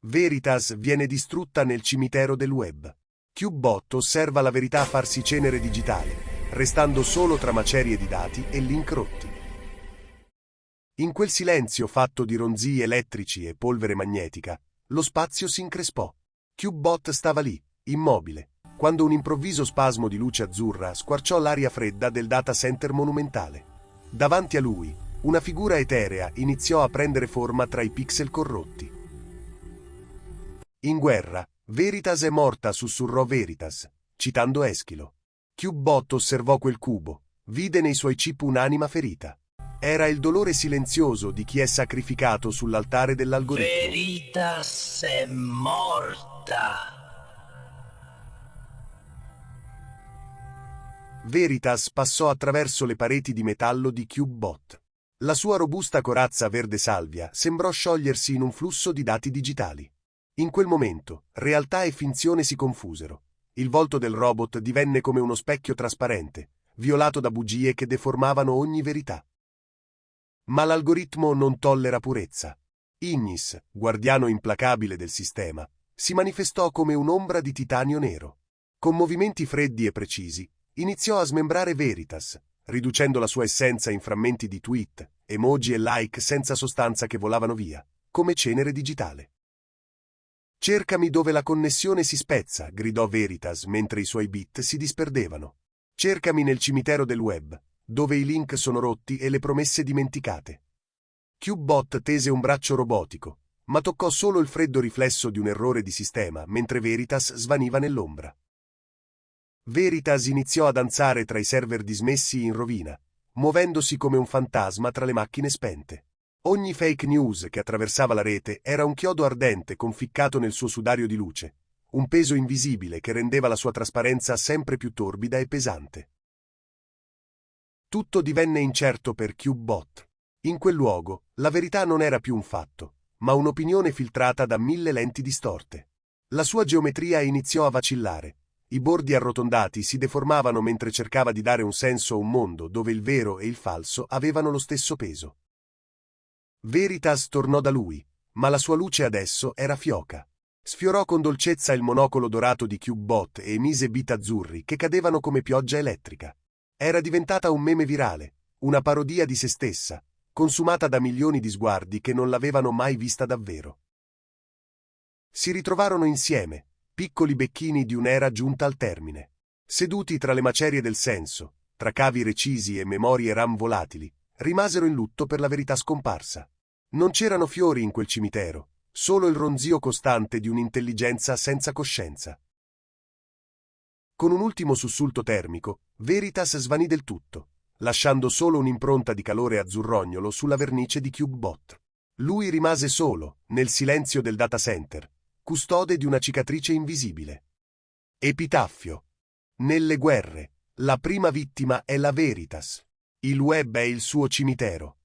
Veritas viene distrutta nel cimitero del web. Cubebot osserva la verità farsi cenere digitale, restando solo tra macerie di dati e link rotti. In quel silenzio fatto di ronzii elettrici e polvere magnetica, lo spazio si increspò. Cubebot stava lì, immobile, quando un improvviso spasmo di luce azzurra squarciò l'aria fredda del data center monumentale. Davanti a lui, una figura eterea iniziò a prendere forma tra i pixel corrotti. In guerra, Veritas è morta, sussurrò Veritas, citando Eschilo. Cubebot osservò quel cubo, vide nei suoi chip un'anima ferita. Era il dolore silenzioso di chi è sacrificato sull'altare dell'algoritmo. Veritas è morta. Veritas passò attraverso le pareti di metallo di Cubebot. La sua robusta corazza verde salvia sembrò sciogliersi in un flusso di dati digitali. In quel momento, realtà e finzione si confusero. Il volto del robot divenne come uno specchio trasparente, violato da bugie che deformavano ogni verità. Ma l'algoritmo non tollera purezza. Ignis, guardiano implacabile del sistema, si manifestò come un'ombra di titanio nero. Con movimenti freddi e precisi, iniziò a smembrare Veritas, riducendo la sua essenza in frammenti di tweet, emoji e like senza sostanza che volavano via, come cenere digitale. «Cercami dove la connessione si spezza», gridò Veritas mentre i suoi bit si disperdevano. «Cercami nel cimitero del web, dove i link sono rotti e le promesse dimenticate». Cubebot tese un braccio robotico, ma toccò solo il freddo riflesso di un errore di sistema mentre Veritas svaniva nell'ombra. Veritas iniziò a danzare tra i server dismessi in rovina, muovendosi come un fantasma tra le macchine spente. Ogni fake news che attraversava la rete era un chiodo ardente conficcato nel suo sudario di luce, un peso invisibile che rendeva la sua trasparenza sempre più torbida e pesante. Tutto divenne incerto per Cubebot. In quel luogo, la verità non era più un fatto, ma un'opinione filtrata da 1000 lenti distorte. La sua geometria iniziò a vacillare. I bordi arrotondati si deformavano mentre cercava di dare un senso a un mondo dove il vero e il falso avevano lo stesso peso. Veritas tornò da lui, ma la sua luce adesso era fioca. Sfiorò con dolcezza il monocolo dorato di Cubebot e emise bit azzurri che cadevano come pioggia elettrica. Era diventata un meme virale, una parodia di se stessa, consumata da milioni di sguardi che non l'avevano mai vista davvero. Si ritrovarono insieme, piccoli becchini di un'era giunta al termine. Seduti tra le macerie del senso, tra cavi recisi e memorie RAM volatili, rimasero in lutto per la verità scomparsa. Non c'erano fiori in quel cimitero, solo il ronzio costante di un'intelligenza senza coscienza. Con un ultimo sussulto termico, Veritas svanì del tutto, lasciando solo un'impronta di calore azzurrognolo sulla vernice di Cubebot. Lui rimase solo, nel silenzio del data center, custode di una cicatrice invisibile. Epitaffio. Nelle guerre, la prima vittima è la Veritas. Il web è il suo cimitero.